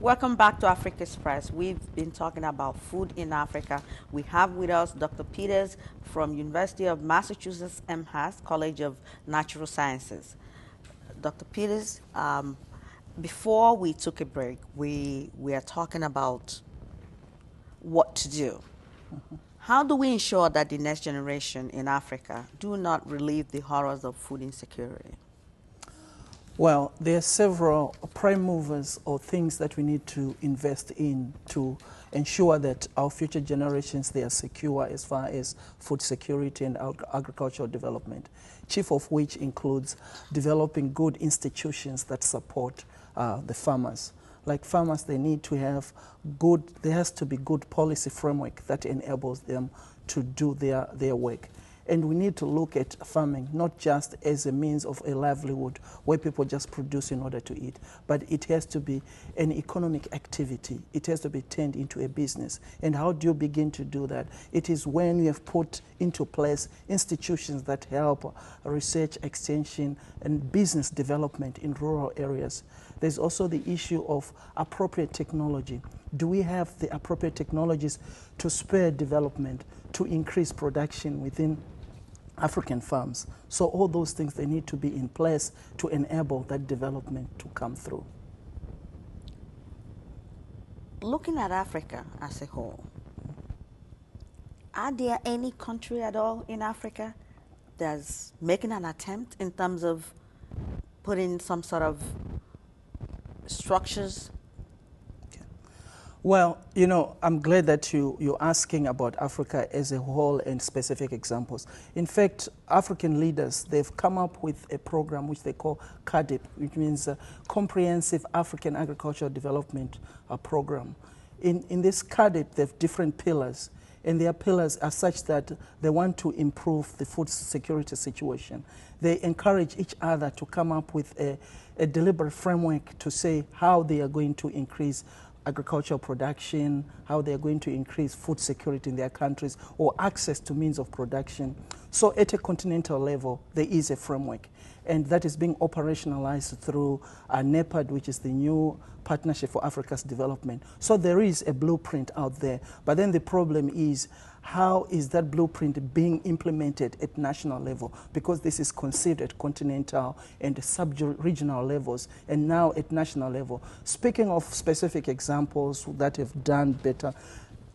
Welcome back to Africa Express. We've been talking about food in Africa. We have with us Dr. Peters from University of Massachusetts Amherst College of Natural Sciences. Dr. Peters, before we took a break, we are talking about what to do. How do we ensure that the next generation in Africa do not relive the horrors of food insecurity? Well, there are several prime movers or things that we need to invest in to ensure that our future generations, they are secure as far as food security and agricultural development, chief of which includes developing good institutions that support the farmers. Like farmers, they need to have there has to be good policy framework that enables them to do their work. And we need to look at farming not just as a means of a livelihood where people just produce in order to eat, but it has to be an economic activity. It has to be turned into a business. And how do you begin to do that? It is when you have put into place institutions that help research, extension, and business development in rural areas. There's also the issue of appropriate technology. Do we have the appropriate technologies to spur development, to increase production within African farms? So all those things, they need to be in place to enable that development to come through. Looking at Africa as a whole, are there any country at all in Africa that's making an attempt in terms of putting some sort of structures? Well, you know, I'm glad that you're asking about Africa as a whole and specific examples. In fact, African leaders, they've come up with a program which they call CADIP, which means Comprehensive African Agricultural Development Program. In this CADIP, they have different pillars, and their pillars are such that they want to improve the food security situation. They encourage each other to come up with a deliberate framework to say how they are going to increase agricultural production, how they're going to increase food security in their countries, or access to means of production. So at a continental level, there is a framework, and that is being operationalized through NEPAD, which is the new Partnership for Africa's Development. So there is a blueprint out there, but then the problem is, how is that blueprint being implemented at national level? Because this is conceived at continental and sub-regional levels, and now at national level. Speaking of specific examples that have done better,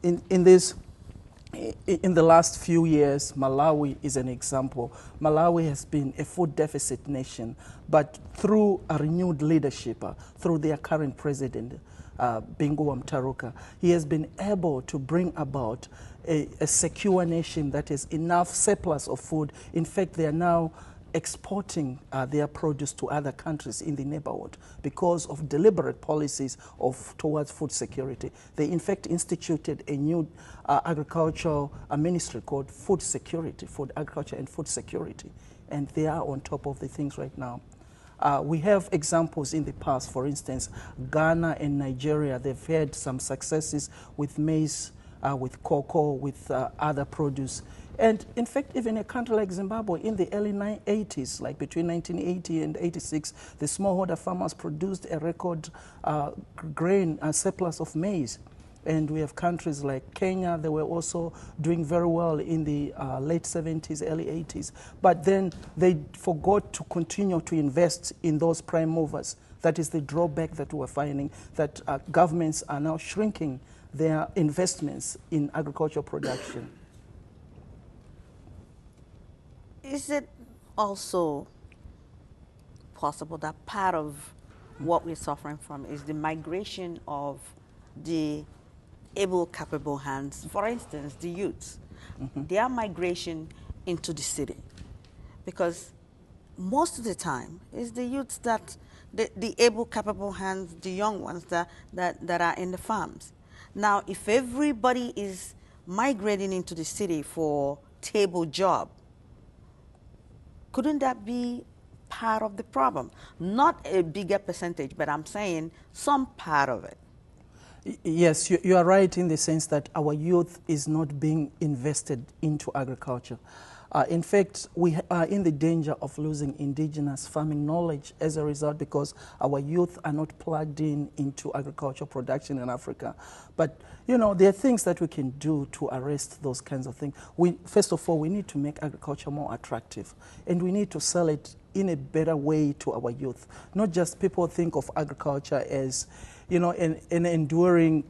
in the last few years, Malawi is an example. Malawi has been a food deficit nation, but through a renewed leadership, through their current president, Bingu Mtaruka, he has been able to bring about a secure nation that has enough surplus of food. In fact, they are now exporting their produce to other countries in the neighborhood because of deliberate policies towards food security. They in fact instituted a new agricultural ministry called Food Security, Food Agriculture and Food Security, and they are on top of the things right now. We have examples in the past. For instance, Ghana and Nigeria, they've had some successes with maize, with cocoa, with other produce. And in fact, even a country like Zimbabwe in the early 80s, like between 1980 and 86, the smallholder farmers produced a record grain surplus of maize. And we have countries like Kenya, they were also doing very well in the late 70s, early 80s. But then they forgot to continue to invest in those prime movers. That is the drawback that we're finding, that governments are now shrinking their investments in agricultural production. Is it also possible that part of what we're suffering from is the migration of the able, capable hands? For instance, the youths, their migration into the city. Because most of the time, it's the youths that, the able, capable hands, the young ones that are in the farms. Now, if everybody is migrating into the city for table job, couldn't that be part of the problem? Not a bigger percentage, but I'm saying some part of it. Yes, you are right in the sense that our youth is not being invested into agriculture. In fact, we are in the danger of losing indigenous farming knowledge as a result because our youth are not plugged into agricultural production in Africa. But, you know, there are things that we can do to arrest those kinds of things. First of all, we need to make agriculture more attractive, and we need to sell it in a better way to our youth. Not just people think of agriculture as, you know, an enduring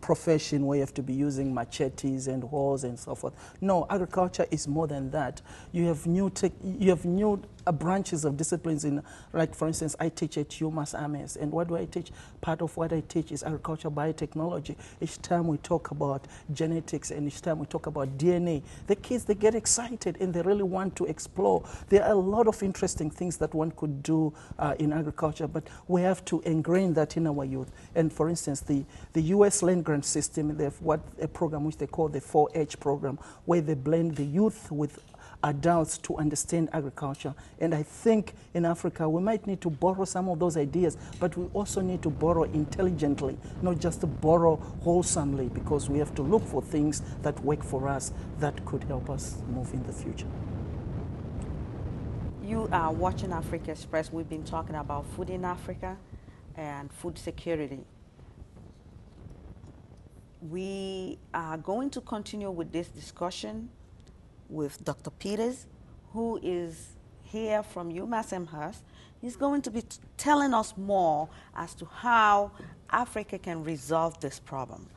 profession where you have to be using machetes and hoes and so forth. No, agriculture is more than that. You have new branches of disciplines in, like for instance, I teach at UMass Ames, and what do I teach? Part of what I teach is agriculture biotechnology. Each time we talk about genetics and each time we talk about DNA, the kids, they get excited and they really want to explore. There are a lot of interesting things that one could do in agriculture, but we have to ingrain that in our youth. And for instance, the US land grant system, they have a program which they call the 4H program, where they blend the youth with adults to understand agriculture. And I think in Africa we might need to borrow some of those ideas, but we also need to borrow intelligently, not just to borrow wholesomely, because we have to look for things that work for us that could help us move in the future. You are watching Africa Express. We've been talking about food in Africa and food security. We are going to continue with this discussion with Dr. Peters, who is here from UMass Amherst. He's going to be telling us more as to how Africa can resolve this problem.